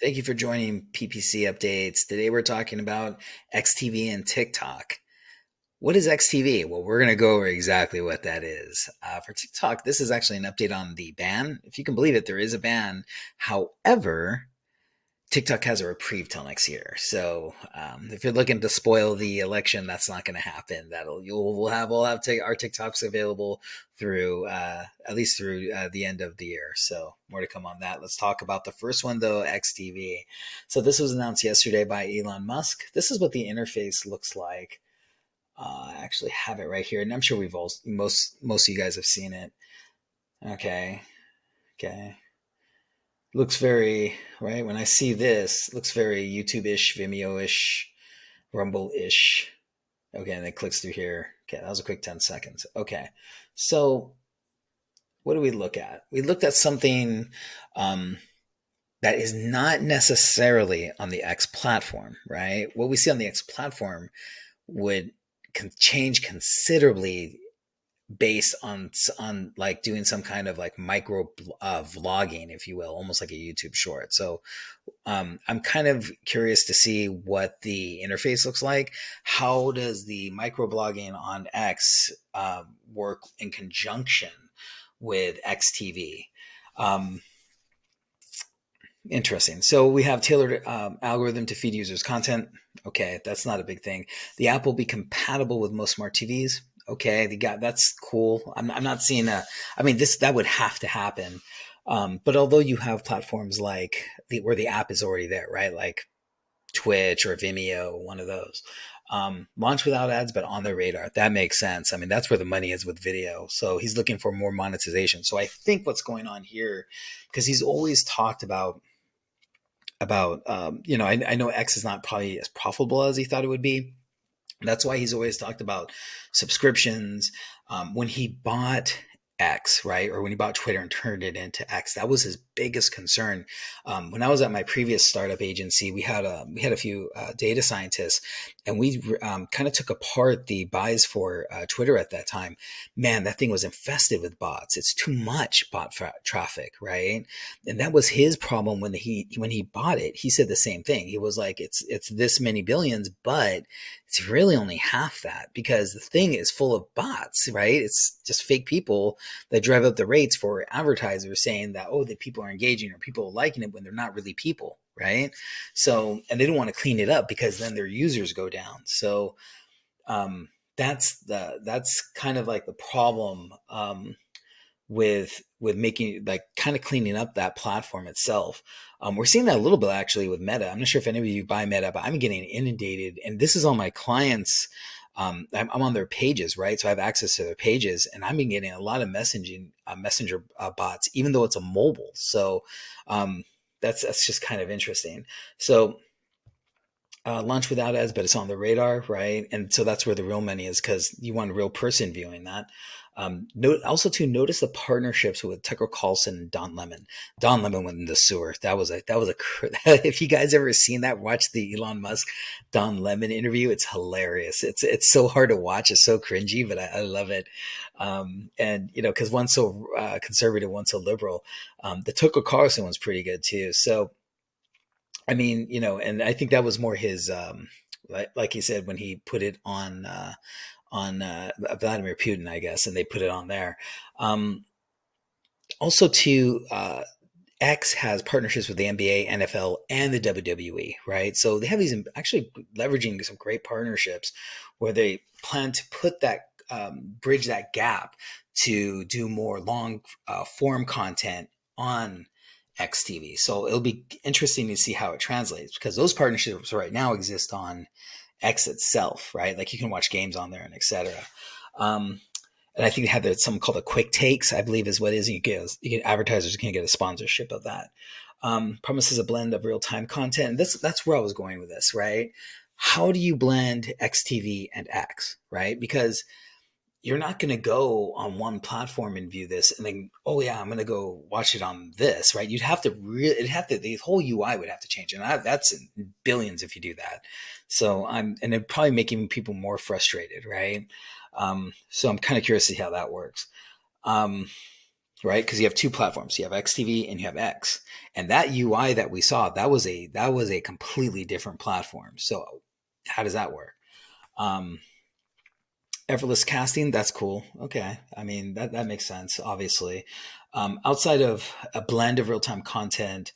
Thank you for joining PPC Updates. Today we're talking about XTV and TikTok. What is XTV? Well, we're going to go over exactly what that is. For TikTok, this is actually an update on the ban. If you can believe it, there is a ban. However, TikTok has a reprieve till next year. So if you're looking to spoil the election, that's not going to happen. We'll have our TikToks available through at least through the end of the year. So more to come on that. Let's talk about the first one though, XTV. So this was announced yesterday by Elon Musk. This is what the interface looks like. I actually have it right here, and I'm sure most of you guys have seen it. Okay, okay. Looks very right when I see this. Looks very YouTube-ish, Vimeo-ish, Rumble-ish. Okay, and it clicks through here. Okay, that was a quick 10 seconds. Okay, so what do we look at? We looked at something um, that is not necessarily on the X platform, right? What we see on the X platform would change considerably based on like doing some kind of like micro vlogging, if you will, almost like a YouTube short. So I'm kind of curious to see what the interface looks like. How does the microblogging on X work in conjunction with XTV? Um, Interesting. So we have tailored algorithm to feed users content. Okay, that's not a big thing. The app will be compatible with most smart TVs. Okay, that's cool. I'm not seeing a. I mean, this that would have to happen. But although you have platforms like where the app is already there, right? Like Twitch or Vimeo, one of those. Launch without ads, but on the radar. That makes sense. I mean, that's where the money is with video. So he's looking for more monetization. So I think what's going on here, because he's always talked about I know X is not probably as profitable as he thought it would be. That's why he's always talked about subscriptions. When he bought X, right, or when he bought Twitter and turned it into X, that was his biggest concern. When I was at my previous startup agency, we had a few data scientists, and we kind of took apart the buys for Twitter at that time. Man, that thing was infested with bots. It's too much traffic, right? And that was his problem when he bought it. He said the same thing. He was like, it's this many billions, but it's really only half that because the thing is full of bots, right? It's just fake people that drive up the rates for advertisers saying that, oh, the people are engaging or people are liking it when they're not really people, right? So, and they don't want to clean it up because then their users go down. So, um, that's kind of like the problem with making like kind of cleaning up that platform itself. We're seeing that a little bit actually with Meta. I'm not sure if any of you buy Meta, but I'm getting inundated, and this is on my clients. I'm on their pages, right? So I have access to their pages, and I've been getting a lot of messenger bots, even though it's a mobile. So that's just kind of interesting. So launch without ads, but it's on the radar, right? And so that's where the real money is because you want a real person viewing that. Also to notice the partnerships with Tucker Carlson and Don Lemon. Don Lemon went in the sewer. That was a if you guys ever seen that, watch the Elon Musk Don Lemon interview. It's hilarious. It's so hard to watch. It's so cringy, but I love it. And because one's so conservative, one's so liberal. The Tucker Carlson one's pretty good too. So I mean, and I think that was more his, like he said when he put it on Vladimir Putin, I guess, and they put it on there. Um, Also, too, X has partnerships with the NBA, NFL, and the WWE, right? So they have these actually leveraging some great partnerships where they plan to put that bridge that gap to do more long form content on XTV. So it'll be interesting to see how it translates because those partnerships right now exist on X itself, right? Like you can watch games on there and etc. Um, and I think they have something called a quick takes, I believe is what it is. You get advertisers can get a sponsorship of that. Promises a blend of real time content. And that's where I was going with this, right? How do you blend XTV and X, right? Because you're not going to go on one platform and view this and then, oh yeah, I'm going to go watch it on this, right? You'd have to the whole UI would have to change. And that's billions if you do that. So and it'd probably making people more frustrated, right? So I'm kind of curious to see how that works. Um, right? Because you have two platforms. You have XTV and you have X. And that UI that we saw, that was a completely different platform. So how does that work? Um, Effortless casting, that's cool. Okay. I mean, that makes sense, obviously. Outside of a blend of real time content,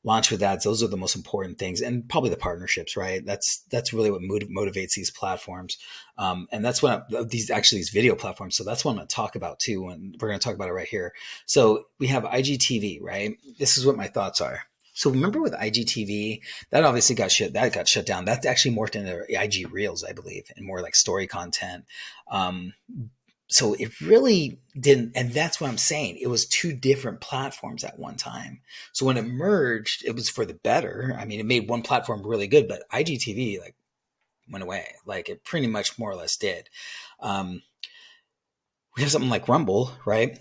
launch with ads, those are the most important things, and probably the partnerships, right? That's really what motivates these platforms, and that's what these video platforms. So that's what I'm going to talk about too, and we're going to talk about it right here. So we have IGTV, right? This is what my thoughts are. So remember with IGTV, that obviously got shut down. That actually morphed into IG Reels, I believe, and more like story content. Um, so it really didn't, and that's what I'm saying. It was two different platforms at one time. So when it merged, it was for the better. I mean, it made one platform really good, but IGTV like went away. Like it pretty much more or less did. Um, we have something like Rumble, right?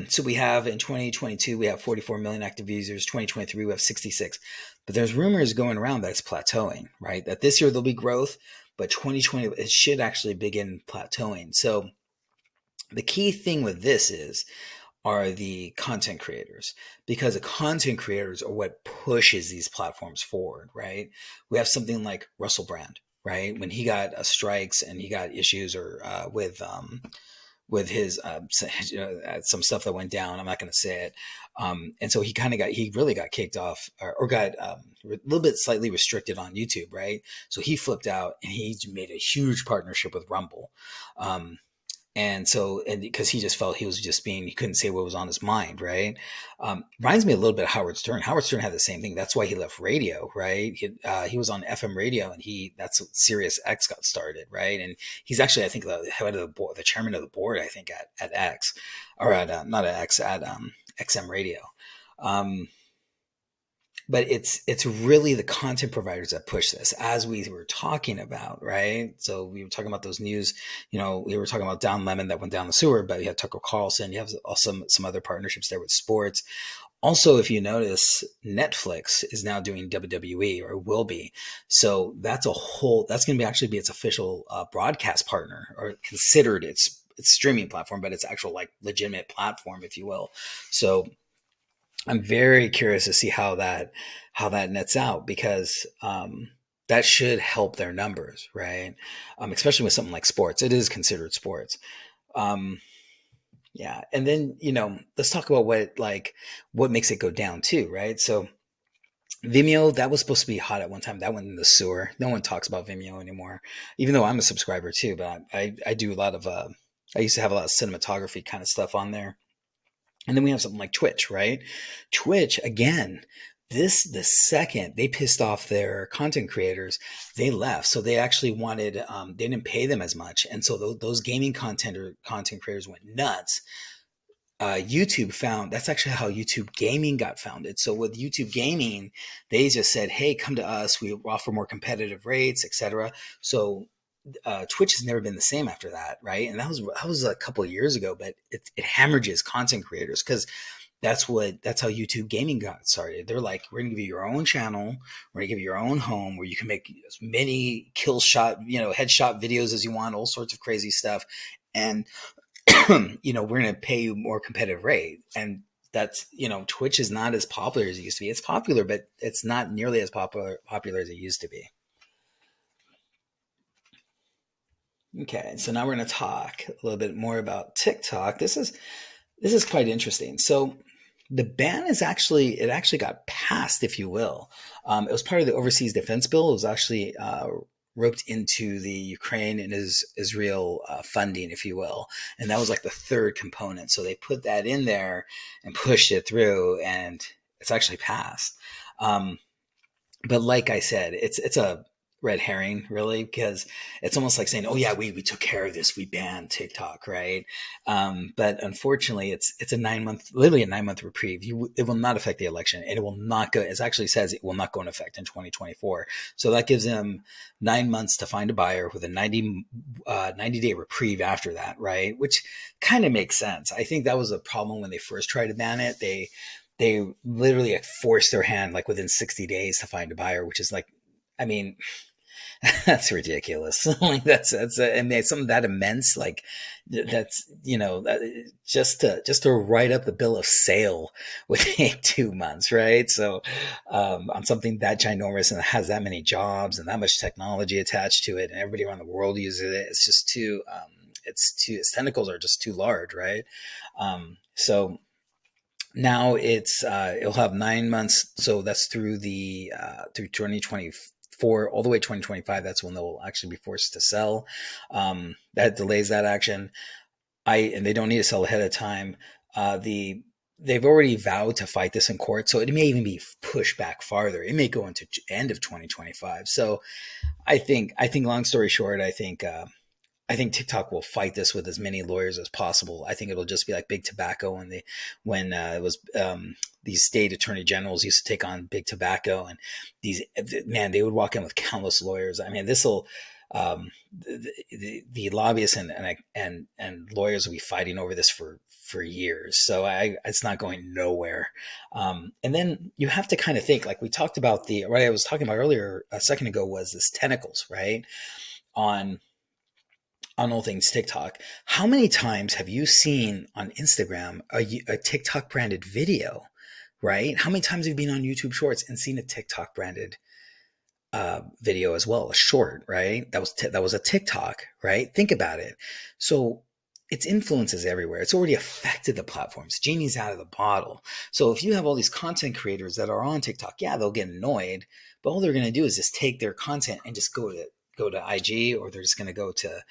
So we have in 2022 we have 44 million active users. 2023 we have 66, but there's rumors going around that it's plateauing, right? That this year there'll be growth, but 2020 it should actually begin plateauing. So the key thing with this are the content creators, because the content creators are what pushes these platforms forward, right? We have something like Russell Brand, right? When he got strikes and he got issues or with his some stuff that went down. I'm not going to say it. And so he really got kicked off or got a little bit slightly restricted on YouTube, right? So he flipped out and he made a huge partnership with Rumble. Um, and so, and because he just felt he was just being, he couldn't say what was on his mind, right? Reminds me a little bit of Howard Stern. Howard Stern had the same thing. That's why he left radio, right? He was on FM radio, and that's what Sirius X got started, right? And he's actually, I think, the head of the board, the chairman of the board, I think, at X, or at not at X, at XM radio. Um, but it's really the content providers that push this, as we were talking about, right? So we were talking about those news, we were talking about Don Lemon that went down the sewer, but you have Tucker Carlson, you have also some other partnerships there with sports. Also, if you notice, Netflix is now doing WWE, or will be. So that's going to actually be its official broadcast partner, or considered its streaming platform, but it's actual like legitimate platform, if you will. So I'm very curious to see how that nets out, because that should help their numbers, right? Especially with something like sports, it is considered sports. Um, yeah, and then let's talk about what makes it go down too, right? So Vimeo, that was supposed to be hot at one time. That went in the sewer. No one talks about Vimeo anymore, even though I'm a subscriber too. But I do a lot of I used to have a lot of cinematography kind of stuff on there. And then we have something like Twitch, right? Twitch, again, the second they pissed off their content creators, they left. So they actually wanted, they didn't pay them as much. And so those gaming content creators went nuts. YouTube found, that's actually how YouTube gaming got founded. So with YouTube gaming, they just said, hey, come to us. We offer more competitive rates, etc. So Twitch has never been the same after that, right? And that was a couple of years ago, but it hemorrhages content creators, because that's how YouTube gaming got started. They're like, we're gonna give you your own channel, we're gonna give you your own home where you can make as many kill shot, headshot videos as you want, all sorts of crazy stuff, and we're gonna pay you more competitive rate. And that's Twitch is not as popular as it used to be. It's popular, but it's not nearly as popular as it used to be. Okay, so now we're going to talk a little bit more about TikTok. This is quite interesting. So the ban actually got passed, if you will. It was part of the Overseas Defense Bill. It was actually roped into the Ukraine and Israel funding, if you will, and that was like the third component. So they put that in there and pushed it through, and it's actually passed. Um, but like I said, it's a red herring, really, because it's almost like saying, "Oh yeah, we took care of this. We banned TikTok, right?" But unfortunately, it's literally a 9 month reprieve. It will not affect the election, and it will not go. It actually says it will not go into effect in 2024. So that gives them 9 months to find a buyer with a 90-day reprieve after that, right? Which kind of makes sense. I think that was a problem when they first tried to ban it. They literally forced their hand like within 60 days to find a buyer, which is like, I mean, That's ridiculous. Like and it's something that immense. Like that's, just to write up the bill of sale would take 2 months, right? So, on something that ginormous and has that many jobs and that much technology attached to it, and everybody around the world uses it, it's just too. Its tentacles are just too large, right? So now it'll have 9 months, so that's through 2024 all the way 2025. That's when they'll actually be forced to sell. That delays that action. And they don't need to sell ahead of time. They've already vowed to fight this in court, so it may even be pushed back farther. It may go into end of 2025. So I think long story short, I think TikTok will fight this with as many lawyers as possible. I think it'll just be like big tobacco when it was these state attorney generals used to take on big tobacco, and they would walk in with countless lawyers. I mean, this will the lobbyists and lawyers will be fighting over this for years. So it's not going nowhere. And then you have to kind of think, like we talked about what I was talking about earlier a second ago, was this tentacles, right? On all things TikTok. How many times have you seen on Instagram a TikTok branded video, right? How many times have you been on YouTube Shorts and seen a TikTok branded video as well, a short, right? That was a TikTok, right? Think about it. So its influence is everywhere. It's already affected the platforms. Genie's out of the bottle. So if you have all these content creators that are on TikTok, yeah, they'll get annoyed, but all they're going to do is just take their content and just go to IG, or they're just going to go to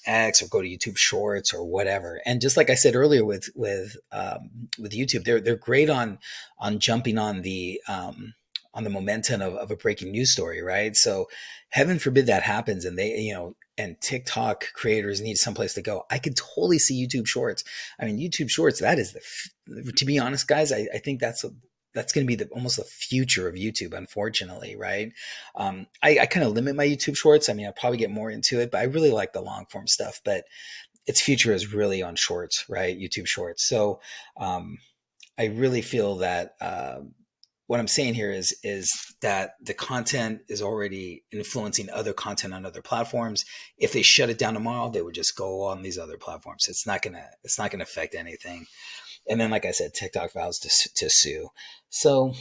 X, or go to YouTube Shorts or whatever. And just like I said earlier with YouTube, they're great on jumping on the momentum of a breaking news story, right? So heaven forbid that happens, and and TikTok creators need someplace to go. I could totally see YouTube Shorts. I mean, YouTube Shorts, that is to be honest, guys, I think that's going to be almost the future of YouTube, unfortunately, right? I kind of limit my YouTube Shorts. I mean, I'll probably get more into it, but I really like the long form stuff. But its future is really on Shorts, right? YouTube Shorts. So I really feel that what I'm saying here is that the content is already influencing other content on other platforms. If they shut it down tomorrow, they would just go on these other platforms. It's not gonna affect anything. And then, like I said, TikTok vows to sue. So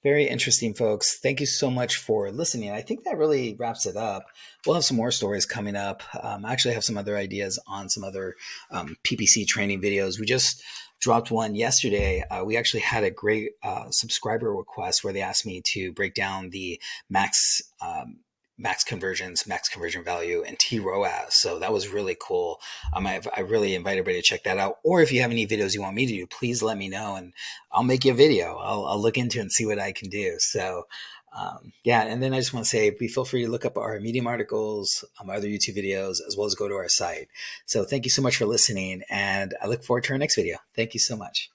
very interesting, folks. Thank you so much for listening. I think that really wraps it up. We'll have some more stories coming up. I actually have some other ideas on some other PPC training videos. We just dropped one yesterday. We actually had a great subscriber request where they asked me to break down the max conversions, max conversion value, and TROAS. So that was really cool. I really invite everybody to check that out. Or if you have any videos you want me to do, please let me know and I'll make you a video. I'll look into it and see what I can do. So yeah, and then I just want to say, feel free to look up our Medium articles, our other YouTube videos, as well as go to our site. So thank you so much for listening, and I look forward to our next video. Thank you so much.